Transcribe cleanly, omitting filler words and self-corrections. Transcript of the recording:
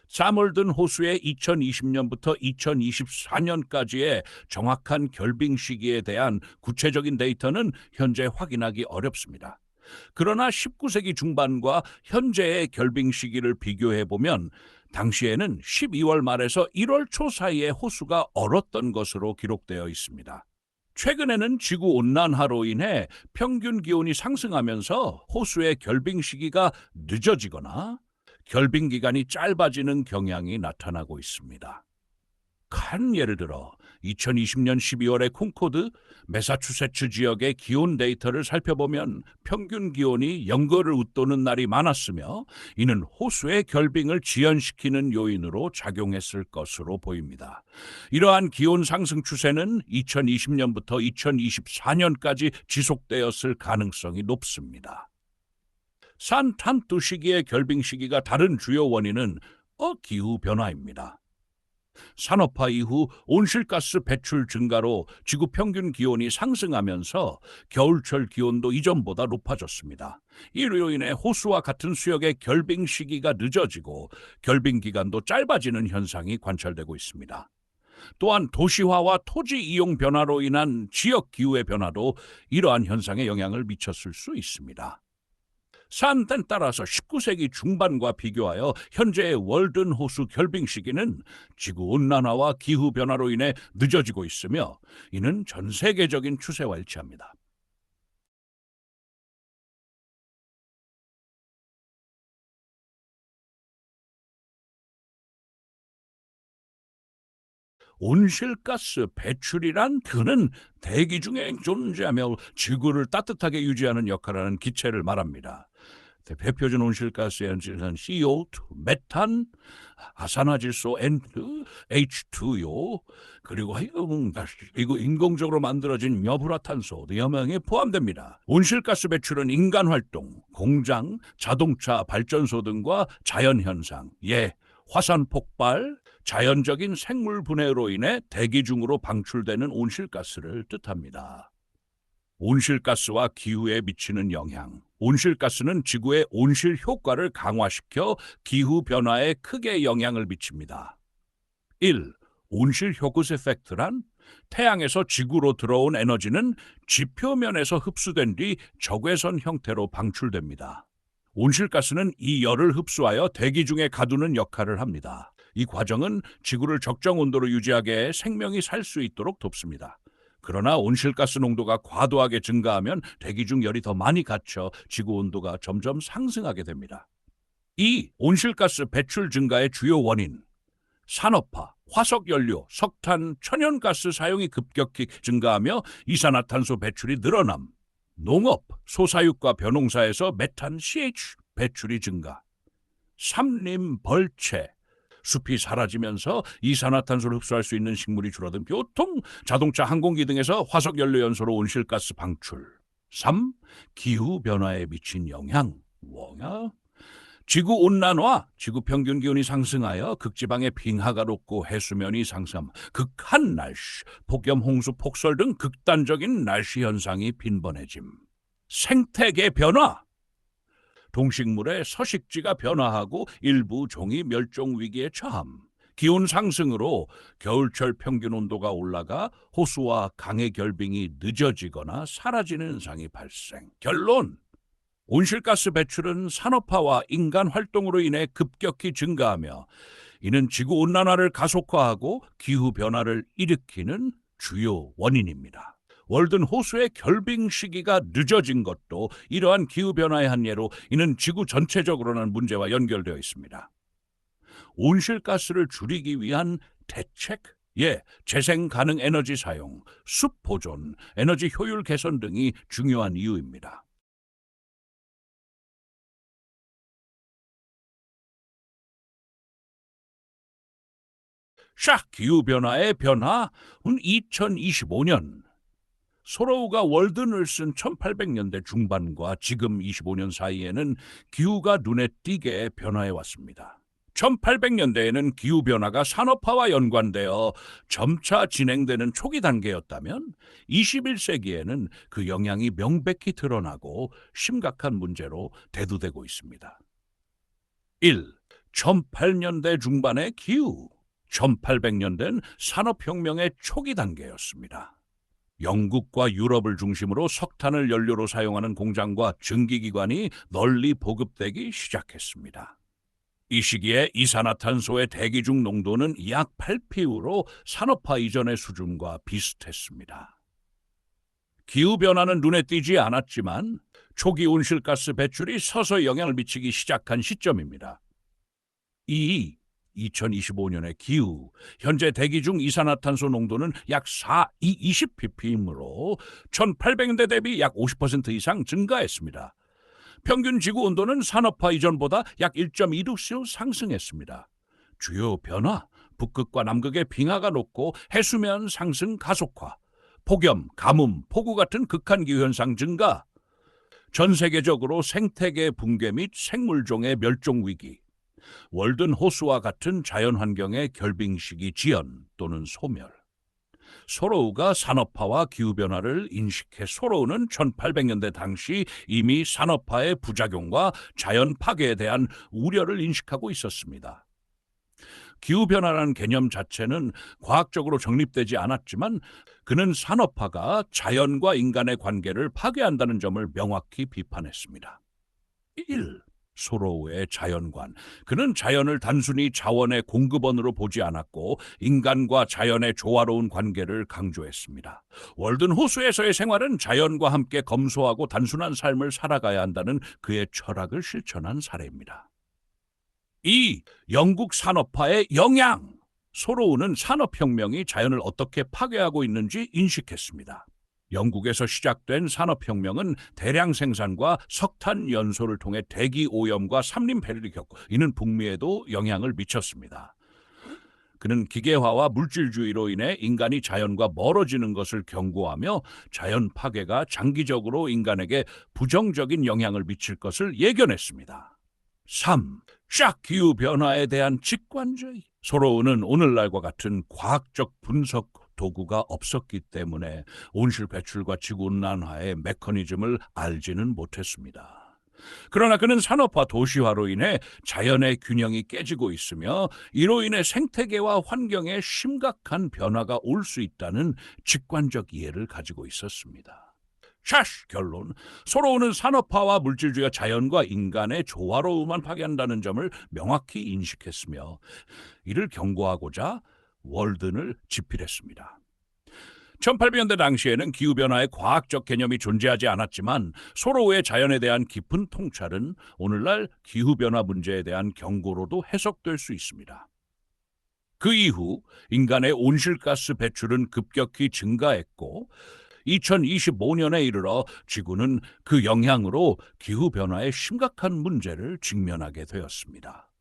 사멀든 호수의 2020년부터 2024년까지의 정확한 결빙 시기에 대한 구체적인 데이터는 현재 확인하기 어렵습니다. 그러나 19세기 중반과 현재의 결빙 시기를 비교해 보면 당시에는 12월 말에서 1월 초 사이에 호수가 얼었던 것으로 기록되어 있습니다. 최근에는 지구 온난화로 인해 평균 기온이 상승하면서 호수의 결빙 시기가 늦어지거나 결빙 기간이 짧아지는 경향이 나타나고 있습니다. 한 예를 들어 2020년 12월의 콩코드, 매사추세츠 지역의 기온 데이터를 살펴보면 평균 기온이 0도를 웃도는 날이 많았으며 이는 호수의 결빙을 지연시키는 요인으로 작용했을 것으로 보입니다. 이러한 기온 상승 추세는 2020년부터 2024년까지 지속되었을 가능성이 높습니다. 산탄두 시기의 결빙 시기가 다른 주요 원인은 기후 변화입니다. 산업화 이후 온실가스 배출 증가로 지구 평균 기온이 상승하면서 겨울철 기온도 이전보다 높아졌습니다. 이로 인해 호수와 같은 수역의 결빙 시기가 늦어지고 결빙 기간도 짧아지는 현상이 관찰되고 있습니다. 또한 도시화와 토지 이용 변화로 인한 지역 기후의 변화도 이러한 현상에 영향을 미쳤을 수 있습니다. 사안에 따라서 19세기 중반과 비교하여 현재의 월든 호수 결빙 시기는 지구 온난화와 기후 변화로 인해 늦어지고 있으며 이는 전 세계적인 추세와 일치합니다. 온실가스 배출이란 그는 대기 중에 존재하며 지구를 따뜻하게 유지하는 역할을 하는 기체를 말합니다. 대표적인 온실가스의 CO2, 메탄, 아산화질소 H2요, 그리고 이거 인공적으로 만들어진 여불화탄소, 여명에 포함됩니다. 온실가스 배출은 인간 활동, 공장, 자동차 발전소 등과 자연 현상, 화산 폭발, 자연적인 생물 분해로 인해 대기 중으로 방출되는 온실가스를 뜻합니다. 온실가스와 기후에 미치는 영향. 온실가스는 지구의 온실 효과를 강화시켜 기후 변화에 크게 영향을 미칩니다. 1. 온실 효과 에펙트란 태양에서 지구로 들어온 에너지는 지표면에서 흡수된 뒤 적외선 형태로 방출됩니다. 온실가스는 이 열을 흡수하여 대기 중에 가두는 역할을 합니다. 이 과정은 지구를 적정 온도로 유지하게 생명이 살 수 있도록 돕습니다. 그러나 온실가스 농도가 과도하게 증가하면 대기 중 열이 더 많이 갇혀 지구 온도가 점점 상승하게 됩니다. 이 온실가스 배출 증가의 주요 원인, 산업화, 화석연료, 석탄, 천연가스 사용이 급격히 증가하며 이산화탄소 배출이 늘어남, 농업, 소사육과 벼농사에서 메탄 CH 배출이 증가, 산림 벌채, 숲이 사라지면서 이산화탄소를 흡수할 수 있는 식물이 줄어든 교통, 자동차, 항공기 등에서 화석연료 연소로 온실가스 방출. 3. 기후변화에 미친 영향. 지구온난화, 지구 평균 기온이 상승하여 극지방의 빙하가 녹고 해수면이 상승함, 극한 날씨, 폭염, 홍수, 폭설 등 극단적인 날씨 현상이 빈번해짐. 생태계 변화, 동식물의 서식지가 변화하고 일부 종이 멸종 위기에 처함. 기온 상승으로 겨울철 평균 온도가 올라가 호수와 강의 결빙이 늦어지거나 사라지는 현상이 발생. 결론, 온실가스 배출은 산업화와 인간 활동으로 인해 급격히 증가하며 이는 지구온난화를 가속화하고 기후변화를 일으키는 주요 원인입니다. 월든 호수의 결빙 시기가 늦어진 것도 이러한 기후변화의 한 예로 이는 지구 전체적으로는 문제와 연결되어 있습니다. 온실가스를 줄이기 위한 대책, 재생 가능 에너지 사용, 숲 보존, 에너지 효율 개선 등이 중요한 이유입니다. 기후변화의 변화는 2025년 소로우가 월든을 쓴 1800년대 중반과 지금 25년 사이에는 기후가 눈에 띄게 변화해 왔습니다. 1800년대에는 기후변화가 산업화와 연관되어 점차 진행되는 초기 단계였다면 21세기에는 그 영향이 명백히 드러나고 심각한 문제로 대두되고 있습니다. 1. 1800년대 중반의 기후, 1800년대는 산업혁명의 초기 단계였습니다. 영국과 유럽을 중심으로 석탄을 연료로 사용하는 공장과 증기기관이 널리 보급되기 시작했습니다. 이 시기에 이산화탄소의 대기 중 농도는 약 8pm으로 산업화 이전의 수준과 비슷했습니다. 기후변화는 눈에 띄지 않았지만 초기 온실가스 배출이 서서히 영향을 미치기 시작한 시점입니다. 2025년의 기후, 현재 대기 중 이산화탄소 농도는 약 20ppm으로 1800년대 대비 약 50% 이상 증가했습니다. 평균 지구 온도는 산업화 이전보다 약 1.2°C 상승했습니다. 주요 변화, 북극과 남극의 빙하가 녹고 해수면 상승 가속화, 폭염, 가뭄, 폭우 같은 극한 기후 현상 증가, 전 세계적으로 생태계 붕괴 및 생물종의 멸종 위기, 월든 호수와 같은 자연환경의 결빙시기 지연 또는 소멸. 소로우가 산업화와 기후변화를 인식해 소로우는 1800년대 당시 이미 산업화의 부작용과 자연 파괴에 대한 우려를 인식하고 있었습니다. 기후변화라는 개념 자체는 과학적으로 정립되지 않았지만 그는 산업화가 자연과 인간의 관계를 파괴한다는 점을 명확히 비판했습니다. 1. 소로우의 자연관. 그는 자연을 단순히 자원의 공급원으로 보지 않았고 인간과 자연의 조화로운 관계를 강조했습니다. 월든 호수에서의 생활은 자연과 함께 검소하고 단순한 삶을 살아가야 한다는 그의 철학을 실천한 사례입니다. 2. 영국 산업화의 영향. 소로우는 산업혁명이 자연을 어떻게 파괴하고 있는지 인식했습니다. 영국에서 시작된 산업혁명은 대량 생산과 석탄 연소를 통해 대기 오염과 산림 폐해를 겪고 이는 북미에도 영향을 미쳤습니다. 그는 기계화와 물질주의로 인해 인간이 자연과 멀어지는 것을 경고하며 자연 파괴가 장기적으로 인간에게 부정적인 영향을 미칠 것을 예견했습니다. 3. 쫙 기후변화에 대한 직관주의. 소로우는 오늘날과 같은 과학적 분석 도구가 없었기 때문에 온실 배출과 지구온난화의 메커니즘을 알지는 못했습니다. 그러나 그는 산업화 도시화로 인해 자연의 균형이 깨지고 있으며 이로 인해 생태계와 환경에 심각한 변화가 올 수 있다는 직관적 이해를 가지고 있었습니다. 결론. 소로우는 산업화와 물질주의가 자연과 인간의 조화로움만 파괴한다는 점을 명확히 인식했으며 이를 경고하고자 월든을 집필했습니다. 1800년대 당시에는 기후변화의 과학적 개념이 존재하지 않았지만 소로우의 자연에 대한 깊은 통찰은 오늘날 기후변화 문제에 대한 경고로도 해석될 수 있습니다. 그 이후 인간의 온실가스 배출은 급격히 증가했고 2025년에 이르러 지구는 그 영향으로 기후변화의 심각한 문제를 직면하게 되었습니다.